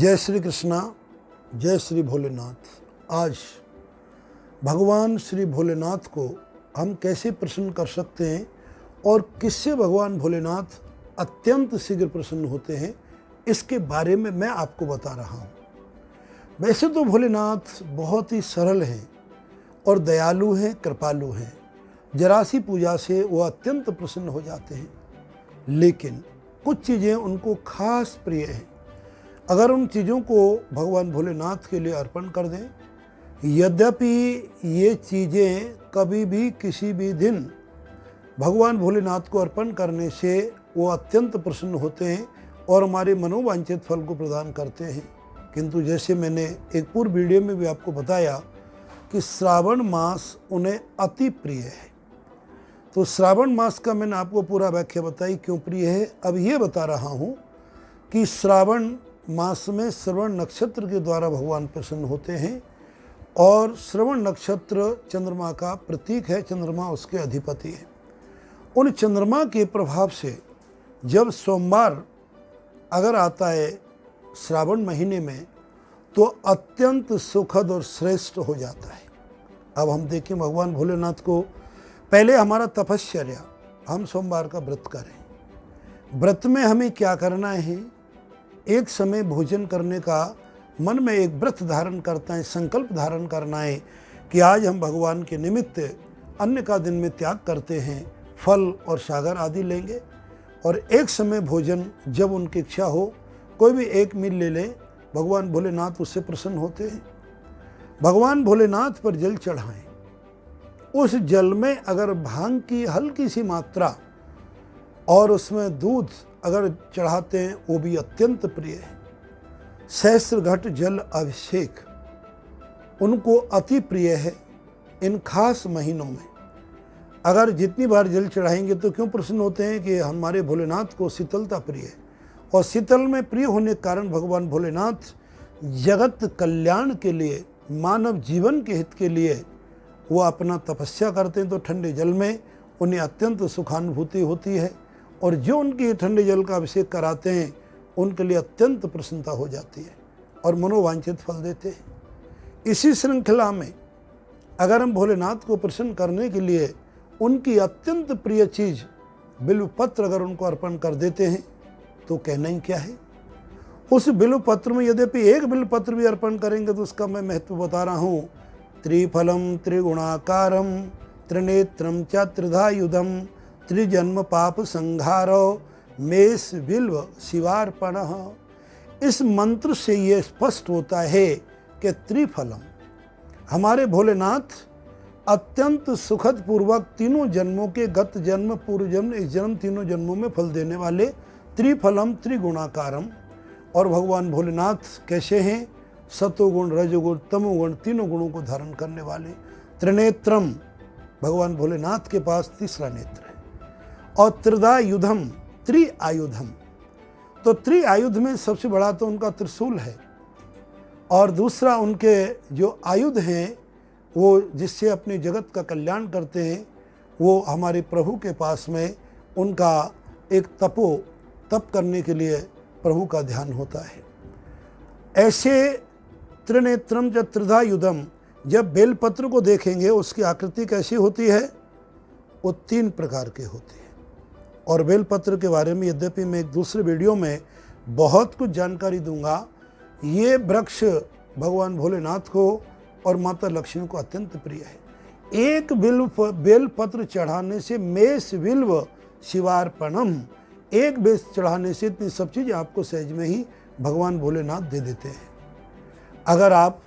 जय श्री कृष्णा, जय श्री भोलेनाथ। आज भगवान श्री भोलेनाथ को हम कैसे प्रसन्न कर सकते हैं और किससे भगवान भोलेनाथ अत्यंत शीघ्र प्रसन्न होते हैं, इसके बारे में मैं आपको बता रहा हूँ। वैसे तो भोलेनाथ बहुत ही सरल हैं और दयालु हैं, कृपालु हैं। जरा सी पूजा से वो अत्यंत प्रसन्न हो जाते हैं, लेकिन कुछ चीज़ें उनको खास प्रिय हैं। अगर उन चीज़ों को भगवान भोलेनाथ के लिए अर्पण कर दें, यद्यपि ये चीज़ें कभी भी किसी भी दिन भगवान भोलेनाथ को अर्पण करने से वो अत्यंत प्रसन्न होते हैं और हमारे मनोवांछित फल को प्रदान करते हैं, किंतु जैसे मैंने एक पूर्व वीडियो में भी आपको बताया कि श्रावण मास उन्हें अति प्रिय है। तो श्रावण मास का मैंने आपको पूरा व्याख्या बताई क्यों प्रिय है। अब ये बता रहा हूँ कि श्रावण मास में श्रवण नक्षत्र के द्वारा भगवान प्रसन्न होते हैं और श्रवण नक्षत्र चंद्रमा का प्रतीक है, चंद्रमा उसके अधिपति है। उन चंद्रमा के प्रभाव से जब सोमवार अगर आता है श्रावण महीने में तो अत्यंत सुखद और श्रेष्ठ हो जाता है। अब हम देखें भगवान भोलेनाथ को, पहले हमारा तपश्चर्या, हम सोमवार का व्रत करें। व्रत में हमें क्या करना है, एक समय भोजन करने का मन में एक व्रत धारण करता है, संकल्प धारण करना है कि आज हम भगवान के निमित्त अन्न का दिन में त्याग करते हैं, फल और सागर आदि लेंगे और एक समय भोजन जब उनकी इच्छा हो कोई भी एक मील ले लें, भगवान भोलेनाथ उससे प्रसन्न होते हैं। भगवान भोलेनाथ पर जल चढ़ाएं, उस जल में अगर भांग की हल्की सी मात्रा और उसमें दूध अगर चढ़ाते हैं वो भी अत्यंत प्रिय है। सहस्त्र घट जल अभिषेक उनको अति प्रिय है। इन खास महीनों में अगर जितनी बार जल चढ़ाएंगे तो क्यों प्रसन्न होते हैं कि हमारे भोलेनाथ को शीतलता प्रिय है और शीतल में प्रिय होने के कारण भगवान भोलेनाथ जगत कल्याण के लिए, मानव जीवन के हित के लिए वो अपना तपस्या करते हैं। तो ठंडे जल में उन्हें अत्यंत सुखानुभूति होती है और जो उनके ठंडे जल का अभिषेक कराते हैं उनके लिए अत्यंत प्रसन्नता हो जाती है और मनोवांछित फल देते हैं। इसी श्रृंखला में अगर हम भोलेनाथ को प्रसन्न करने के लिए उनकी अत्यंत प्रिय चीज़ बिल्व पत्र अगर उनको अर्पण कर देते हैं तो कहना ही क्या है। उस बिल्व पत्र में यद्यपि एक बिल्व पत्र भी अर्पण करेंगे तो उसका मैं महत्व बता रहा हूँ। त्रिफलम त्रिगुणाकारम त्रिनेत्रम च त्रिधायुधम त्रिजन्म पाप संहारो मेष बिल्व शिवार्पण। इस मंत्र से ये स्पष्ट होता है कि त्रिफलम हमारे भोलेनाथ अत्यंत सुखद पूर्वक तीनों जन्मों के, गत जन्म, पूर्व जन्म, इस जन्म, तीनों जन्मों में फल देने वाले त्रिफलम त्रिगुणाकारम। और भगवान भोलेनाथ कैसे हैं, सतोगुण, रजोगुण, तमोगुण तीनों गुणों को धारण करने वाले। त्रिनेत्रम भगवान भोलेनाथ के पास तीसरा नेत्र है और त्रिधायुधम त्रिआयुधम, तो त्रिआयुध में सबसे बड़ा तो उनका त्रिशूल है और दूसरा उनके जो आयुध हैं वो जिससे अपने जगत का कल्याण करते हैं, वो हमारे प्रभु के पास में उनका एक तप करने के लिए प्रभु का ध्यान होता है। ऐसे त्रिनेत्रम च त्रिधायुधम, जब बेलपत्र को देखेंगे उसकी आकृति कैसी होती है, वो 3 प्रकार के होती है। और बेलपत्र के बारे में यद्यपि मैं एक दूसरे वीडियो में बहुत कुछ जानकारी दूंगा। ये वृक्ष भगवान भोलेनाथ को और माता लक्ष्मी को अत्यंत प्रिय है। एक बेलपत्र चढ़ाने से मेष बिल्व शिवार्पणम, एक बेल चढ़ाने से इतनी सब चीज़ें आपको सहज में ही भगवान भोलेनाथ दे देते हैं। अगर आप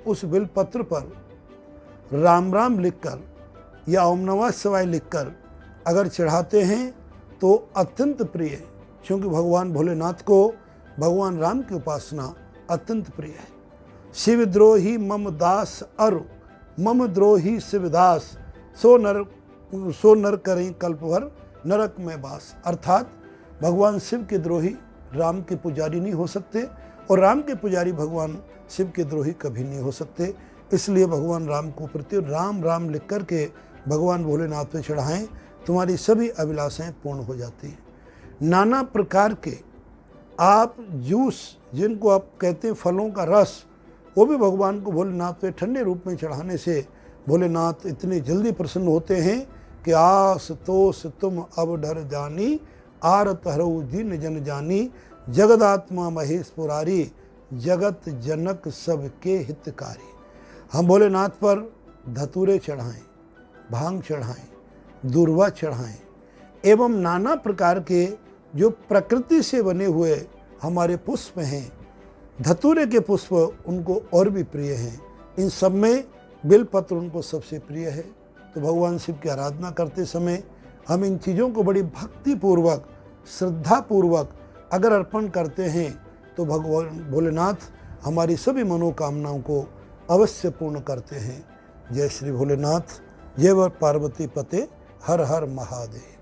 उस बेलपत्र पर राम राम लिखकर या ओम नमः शिवाय लिखकर अगर चढ़ाते हैं तो अत्यंत प्रिय है, क्योंकि भगवान भोलेनाथ को भगवान राम की उपासना अत्यंत प्रिय है। शिवद्रोही मम दास अरु मम द्रोही शिवदास, सो नर करें कल्प भर नरक में वास। अर्थात भगवान शिव के द्रोही राम के पुजारी नहीं हो सकते और राम के पुजारी भगवान शिव के द्रोही कभी नहीं हो सकते। इसलिए भगवान राम को प्रति राम राम लिख करके भगवान भोलेनाथ पे चढ़ाएं, तुम्हारी सभी अभिलाषाएं पूर्ण हो जाती हैं। नाना प्रकार के आप जूस जिनको आप कहते हैं फलों का रस, वो भी भगवान को भोलेनाथ पे ठंडे रूप में चढ़ाने से भोलेनाथ इतनी जल्दी प्रसन्न होते हैं कि आस तोस तुम अब डर जानी, आरत हरऊ जिन जन जानी, जगदात्मा महेश पुरारी, जगत जनक सबके हितकारी। हम भोलेनाथ पर धतूरे चढ़ाएं, भांग चढ़ाएं, दूर्वा चढ़ाएं एवं नाना प्रकार के जो प्रकृति से बने हुए हमारे पुष्प हैं, धतूरे के पुष्प उनको और भी प्रिय हैं। इन सब में बिलपत्र उनको सबसे प्रिय है। तो भगवान शिव की आराधना करते समय हम इन चीज़ों को बड़ी भक्तिपूर्वक, श्रद्धापूर्वक अगर अर्पण करते हैं तो भगवान भोलेनाथ हमारी सभी मनोकामनाओं को अवश्य पूर्ण करते हैं। जय श्री भोलेनाथ, जय वर पार्वती पते, हर हर महादेव।